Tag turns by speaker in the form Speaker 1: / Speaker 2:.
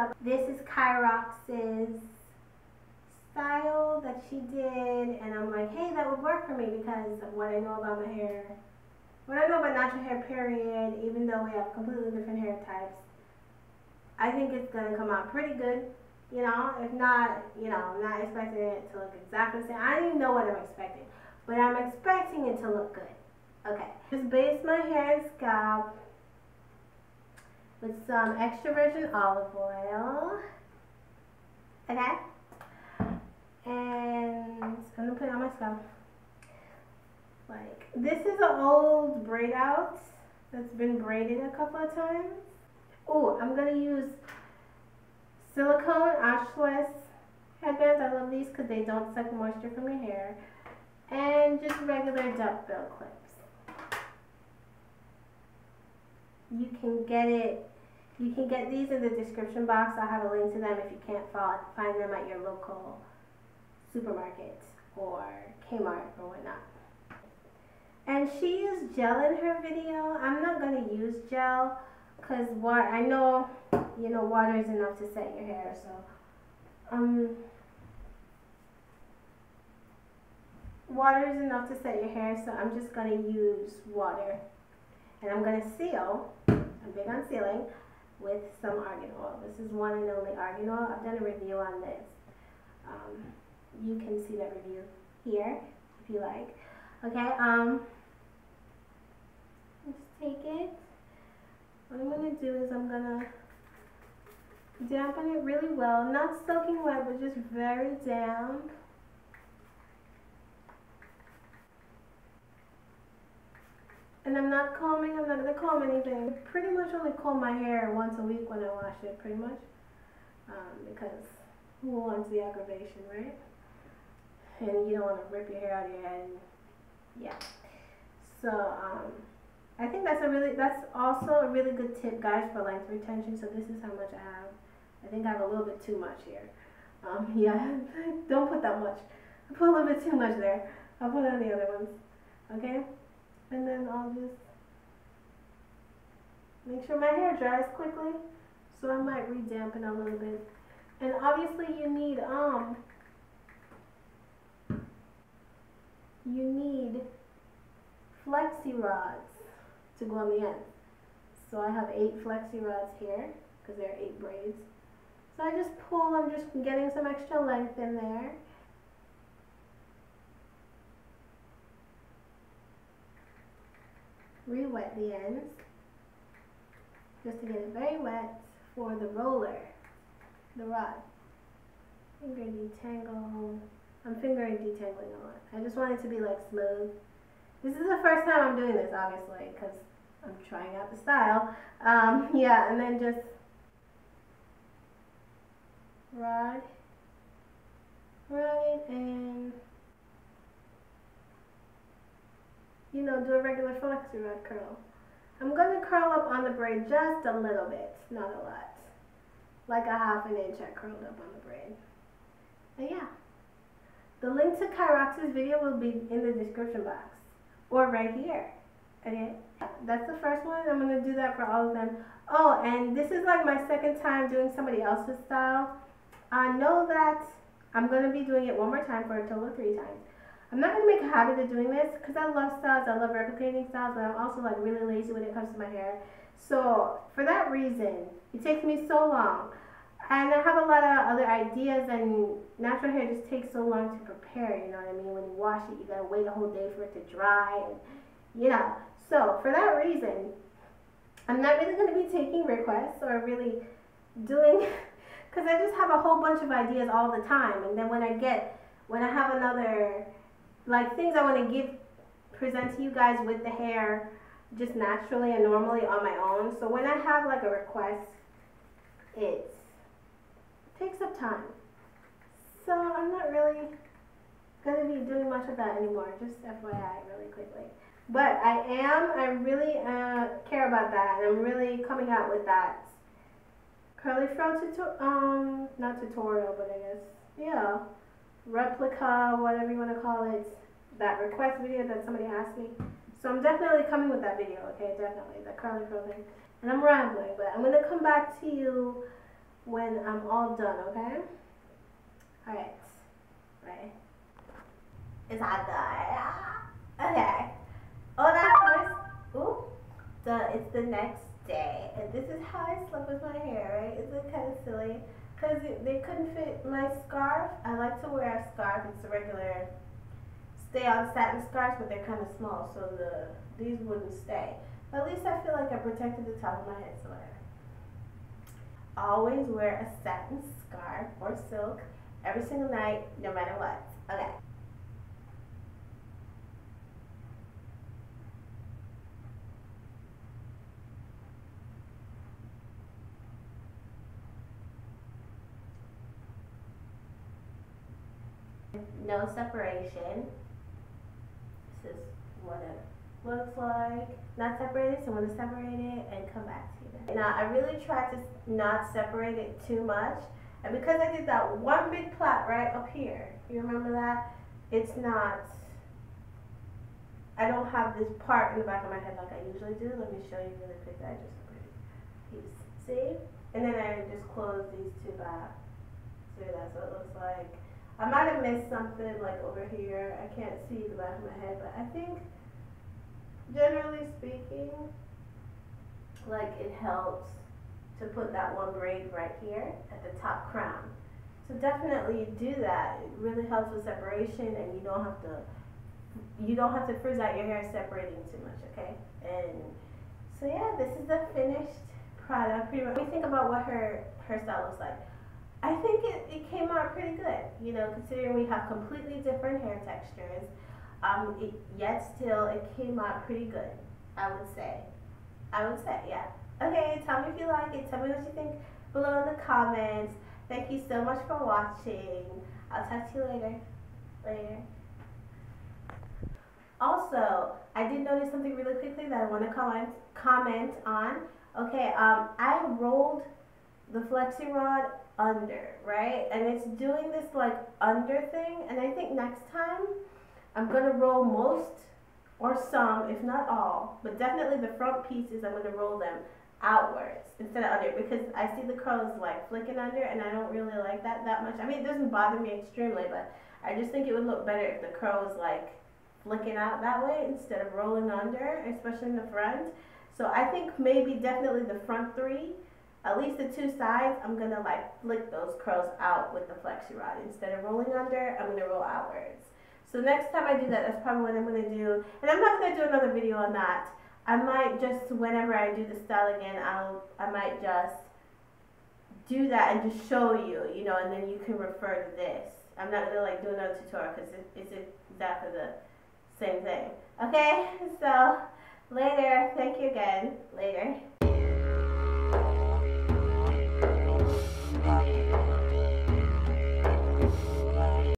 Speaker 1: up. This is Kairox146's style that she did, and I'm like, hey, that would work for me because of what I know about my hair. What I know about natural hair, period, even though we have completely different hair types, I think it's going to come out pretty good. You know, if not, you know, I'm not expecting it to look exactly the same. I don't even know what I'm expecting, but I'm expecting it to look good. Okay, just base my hair and scalp with some extra virgin olive oil. Okay, and I'm gonna put it on my scalp. Like, this is an old Braidout that's been braided a couple of times. Oh, I'm gonna use silicone archless headbands. I love these because they don't suck moisture from your hair. And just regular duckbill clips. You can get these in the description box. I'll have a link to them if you can't find them at your local supermarket or Kmart or whatnot. And she used gel in her video. I'm not going to use gel because I know, you know, water is enough to set your hair. So, water is enough to set your hair. So I'm just going to use water. And I'm going to seal, I'm big on sealing, with some argan oil. This is one and only argan oil. I've done a review on this. You can see that review here if you like. Okay, just take it. What I'm going to do is I'm going to dampen it really well. Not soaking wet, but just very damp. And I'm not combing, I'm not going to comb anything. I pretty much only comb my hair once a week when I wash it, pretty much. Because who wants the aggravation, right? And you don't want to rip your hair out of your head. Yeah. So, I think that's also a really good tip, guys, for length retention. So this is how much I have. I think I have a little bit too much here. Yeah, don't put that much. I put a little bit too much there. I'll put on the other ones. Okay? And then I'll just make sure my hair dries quickly. So I might re-dampen a little bit. And obviously you need flexi rods to go on the end. So I have 8 flexi rods here because there are 8 braids. So I just pull, I'm just getting some extra length in there. Re-wet the ends just to get it very wet for the roller, the rod. Finger detangle. I'm finger detangling a lot. I just want it to be like smooth. This is the first time I'm doing this, obviously, because I'm trying out the style. Yeah, and then just rod it and, you know, do a regular flexi rod curl. I'm going to curl up on the braid just a little bit, not a lot. Like a ½ inch I curled up on the braid. And yeah. The link to Kairox146's video will be in the description box. Or right here. Okay? That's the first one. I'm going to do that for all of them. Oh, and this is like my second time doing somebody else's style. I know that I'm going to be doing it one more time for a total of 3 times. I'm not going to make a habit of doing this because I love styles, I love replicating styles, but I'm also like really lazy when it comes to my hair. So for that reason, it takes me so long. And I have a lot of other ideas, and natural hair just takes so long to prepare, you know what I mean? When you wash it, you got to wait a whole day for it to dry, and, you know. So for that reason, I'm not really going to be taking requests or really doing, because I just have a whole bunch of ideas all the time. And then when I have another, like, things I want to present to you guys with the hair just naturally and normally on my own. So when I have like a request, it takes up time. So I'm not really going to be doing much of that anymore, just FYI really quickly. But I really care about that, and I'm really coming out with that curly fro not tutorial, but I guess, yeah, replica, whatever you want to call it, that request video that somebody asked me. So I'm definitely coming with that video, okay, definitely, the curly fro thing. And I'm rambling, but I'm going to come back to you when I'm all done, okay? Alright. Right. It's hot done. Okay. It's the next day, and this is how I slept with my hair, right? Isn't it kind of silly? Because they couldn't fit my scarf. I like to wear a scarf. It's a regular stay-on satin scarf, but they're kind of small, so these wouldn't stay. But at least I feel like I protected the top of my head, so I always wear a satin scarf or silk every single night, no matter what. Okay. No separation. This is what it looks like. Not separated, so I'm going to separate it and come back to you. Now, I really tried to not separate it too much. And because I did that one big plait right up here, you remember that? It's not, I don't have this part in the back of my head like I usually do. Let me show you really quick. I just separated these. See? And then I just close these two back. See, that's what it looks like. I might have missed something like over here. I can't see the back of my head, but I think generally speaking, like it helps to put that one braid right here at the top crown. So definitely do that. It really helps with separation, and you don't have to frizz out your hair separating too much, okay? And so yeah, this is the finished product. Pretty much. When we think about what her hairstyle looks like, I think it came out pretty good, you know, considering we have completely different hair textures. Yet still, it came out pretty good, I would say. Yeah. Okay, tell me if you like it. Tell me what you think below in the comments. Thank you so much for watching. I'll talk to you later. Also, I did notice something really quickly that I want to comment on. Okay, I rolled the flexi rod under, right? And it's doing this like under thing, and I think next time I'm gonna roll most or some, if not all, but definitely the front pieces, I'm gonna roll them outwards instead of under, because I see the curls like flicking under, and I don't really like that much. I mean, it doesn't bother me extremely, but I just think it would look better if the curl was like flicking out that way instead of rolling under, especially in the front. So I think maybe definitely the front three, at least the two sides, I'm gonna like flick those curls out with the flexi rod. Instead of rolling under, I'm gonna roll outwards. So next time I do that, that's probably what I'm gonna do. And I'm not gonna do another video on that. I might just, whenever I do the style again, I might just do that and just show you, you know, and then you can refer to this. I'm not gonna like do another tutorial because it's exactly the same thing. Okay, so later. Thank you again.